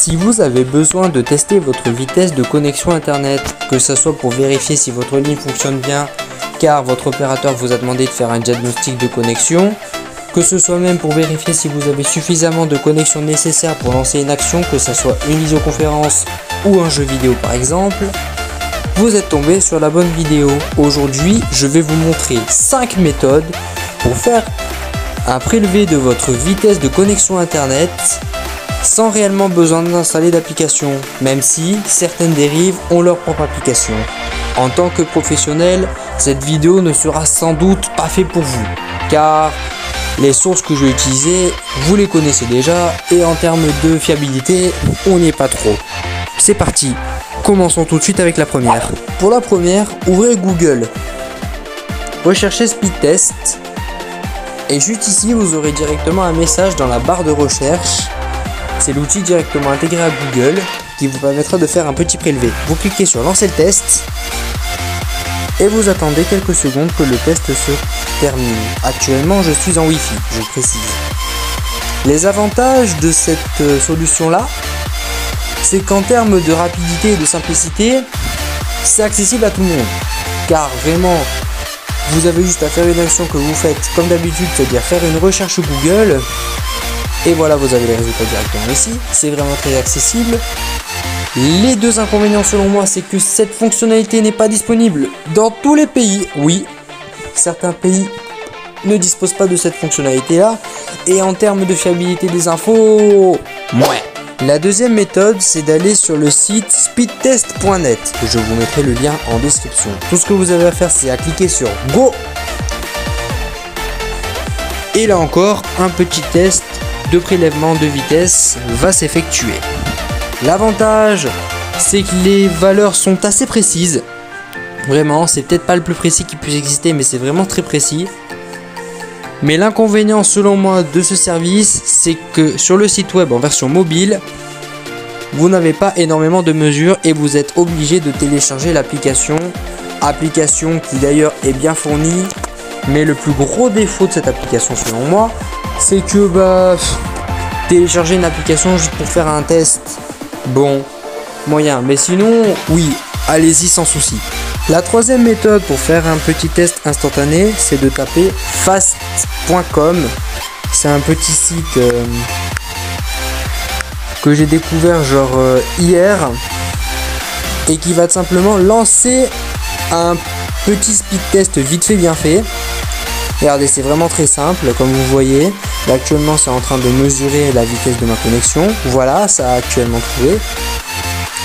Si vous avez besoin de tester votre vitesse de connexion internet, que ce soit pour vérifier si votre ligne fonctionne bien car votre opérateur vous a demandé de faire un diagnostic de connexion, que ce soit même pour vérifier si vous avez suffisamment de connexion nécessaire pour lancer une action, que ce soit une visioconférence ou un jeu vidéo par exemple, vous êtes tombé sur la bonne vidéo. Aujourd'hui, je vais vous montrer 5 méthodes pour faire un prélevé de votre vitesse de connexion internet sans réellement besoin d'installer d'application, même si certaines dérives ont leur propre application. En tant que professionnel, cette vidéo ne sera sans doute pas faite pour vous, car les sources que je vais utiliser, vous les connaissez déjà, et en termes de fiabilité, on n'y est pas trop. C'est parti, commençons tout de suite avec la première. Pour la première, ouvrez Google, recherchez Speed Test, et juste ici, vous aurez directement un message dans la barre de recherche. C'est l'outil directement intégré à Google qui vous permettra de faire un petit prélevé. Vous cliquez sur lancer le test et vous attendez quelques secondes que le test se termine. Actuellement, je suis en Wi-Fi, je précise. Les avantages de cette solution-là, c'est qu'en termes de rapidité et de simplicité, c'est accessible à tout le monde. Car vraiment, vous avez juste à faire une action que vous faites comme d'habitude, c'est-à-dire faire une recherche Google. Et voilà, vous avez les résultats directement ici. C'est vraiment très accessible. Les deux inconvénients selon moi, c'est que cette fonctionnalité n'est pas disponible dans tous les pays. Oui, certains pays ne disposent pas de cette fonctionnalité là. Et en termes de fiabilité des infos, ouais. La deuxième méthode, c'est d'aller sur le site speedtest.net. Je vous mettrai le lien en description. Tout ce que vous avez à faire, c'est à cliquer sur Go. Et là encore, un petit test de prélèvement de vitesse va s'effectuer. L'avantage, c'est que les valeurs sont assez précises. Vraiment, c'est peut-être pas le plus précis qui puisse exister, mais c'est vraiment très précis. Mais l'inconvénient selon moi de ce service, c'est que sur le site web en version mobile, vous n'avez pas énormément de mesures et vous êtes obligé de télécharger l'application. Application qui d'ailleurs est bien fournie, mais le plus gros défaut de cette application selon moi, c'est que télécharger une application juste pour faire un test, bon, moyen. Mais sinon, oui, allez-y sans souci. La troisième méthode pour faire un petit test instantané, c'est de taper fast.com. C'est un petit site que j'ai découvert hier et qui va tout simplement lancer un petit speed test vite fait bien fait. Regardez, c'est vraiment très simple comme vous voyez. Là, actuellement, c'est en train de mesurer la vitesse de ma connexion. Voilà, ça a actuellement trouvé.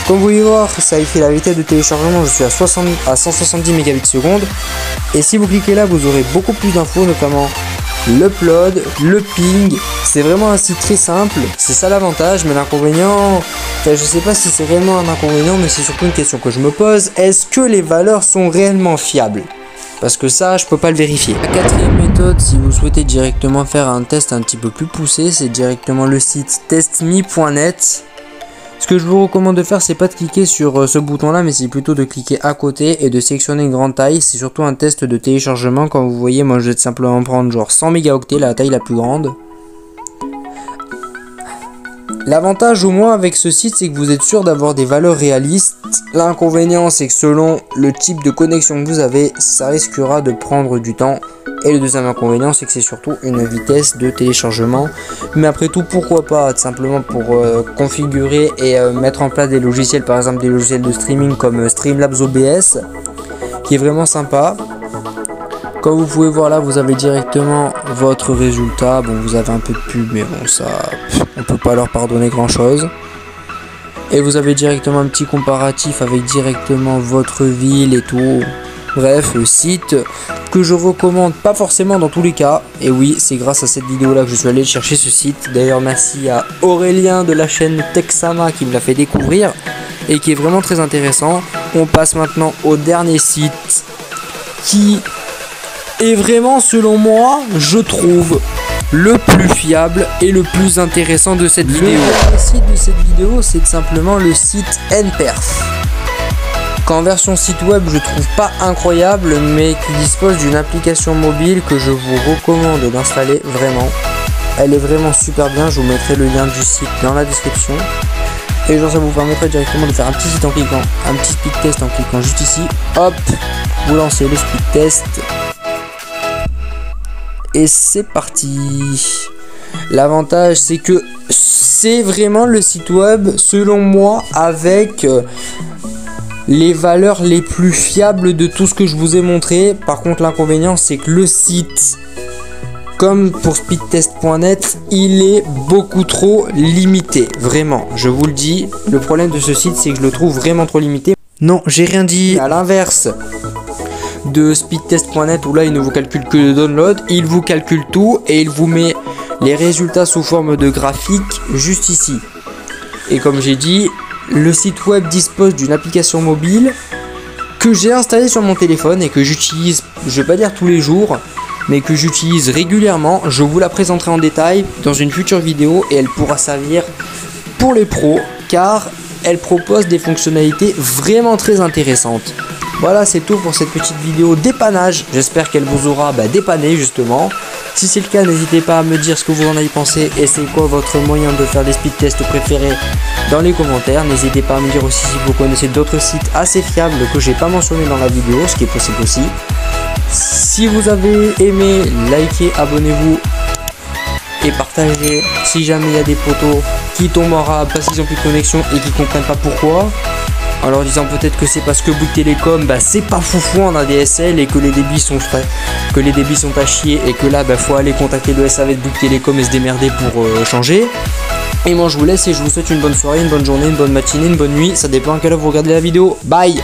Comme vous pouvez voir, ça a écrit la vitesse de téléchargement. Je suis à 170 mégabits seconde. Et si vous cliquez là, vous aurez beaucoup plus d'infos, notamment l'upload, le ping. C'est vraiment un site très simple. C'est ça l'avantage, mais l'inconvénient, je sais pas si c'est réellement un inconvénient, mais c'est surtout une question que je me pose. Est-ce que les valeurs sont réellement fiables ? Parce que ça, je peux pas le vérifier. La quatrième méthode, si vous souhaitez directement faire un test un petit peu plus poussé, c'est directement le site testme.net. Ce que je vous recommande de faire, c'est pas de cliquer sur ce bouton là, mais c'est plutôt de cliquer à côté et de sélectionner une grande taille. C'est surtout un test de téléchargement. Comme vous voyez, moi je vais simplement prendre 100 mégaoctets, la taille la plus grande. L'avantage au moins avec ce site, c'est que vous êtes sûr d'avoir des valeurs réalistes. L'inconvénient, c'est que selon le type de connexion que vous avez, ça risquera de prendre du temps. Et le deuxième inconvénient, c'est que c'est surtout une vitesse de téléchargement. Mais après tout, pourquoi pas, tout simplement pour configurer et mettre en place des logiciels, par exemple des logiciels de streaming comme Streamlabs OBS, qui est vraiment sympa. Comme vous pouvez voir là, vous avez directement votre résultat. Bon, vous avez un peu de pub, mais bon, ça, on peut pas leur pardonner grand chose. Et vous avez directement un petit comparatif avec directement votre ville et tout. Bref, le site que je recommande pas forcément dans tous les cas. Et oui, c'est grâce à cette vidéo là que je suis allé chercher ce site. D'ailleurs, merci à Aurélien de la chaîne Texama qui me l'a fait découvrir et qui est vraiment très intéressant. On passe maintenant au dernier site qui est vraiment, selon moi, je trouve, le plus fiable et le plus intéressant de cette vidéo. Le site de cette vidéo, c'est tout simplement le site NPerf, qu'en version site web je trouve pas incroyable, mais qui dispose d'une application mobile que je vous recommande d'installer vraiment. Elle est vraiment super bien, je vous mettrai le lien du site dans la description. Et genre ça vous permettra directement de faire un petit site en cliquant, un petit speed test en cliquant juste ici. Hop, vous lancez le speed test. Et c'est parti. L'avantage c'est que c'est vraiment le site web selon moi avec les valeurs les plus fiables de tout ce que je vous ai montré. Par contre l'inconvénient c'est que le site, comme pour speedtest.net, il est beaucoup trop limité. Vraiment, je vous le dis, le problème de ce site c'est que je le trouve vraiment trop limité. Non, j'ai rien dit. À l'inverse de speedtest.net où là il ne vous calcule que le download, il vous calcule tout et il vous met les résultats sous forme de graphique juste ici. Et comme j'ai dit, le site web dispose d'une application mobile que j'ai installée sur mon téléphone et que j'utilise, je vais pas dire tous les jours, mais que j'utilise régulièrement. Je vous la présenterai en détail dans une future vidéo et elle pourra servir pour les pros car elle propose des fonctionnalités vraiment très intéressantes. Voilà, c'est tout pour cette petite vidéo dépannage. J'espère qu'elle vous aura dépanné justement. Si c'est le cas, n'hésitez pas à me dire ce que vous en avez pensé et c'est quoi votre moyen de faire des speed tests préférés dans les commentaires. N'hésitez pas à me dire aussi si vous connaissez d'autres sites assez fiables que j'ai pas mentionné dans la vidéo, ce qui est possible aussi. Si vous avez aimé, likez, abonnez-vous et partagez. Si jamais il y a des potos qui tombent en rab parce qu'ils n'ont plus de connexion et qui comprennent pas pourquoi, en leur disant peut-être que c'est parce que Bouygues Télécom c'est pas foufou en ADSL et que les débits sont à chier et que là faut aller contacter le SAV de Bouygues Télécom et se démerder pour changer. Et moi je vous laisse et je vous souhaite une bonne soirée, une bonne journée, une bonne matinée, une bonne nuit, ça dépend à quelle heure vous regardez la vidéo. Bye.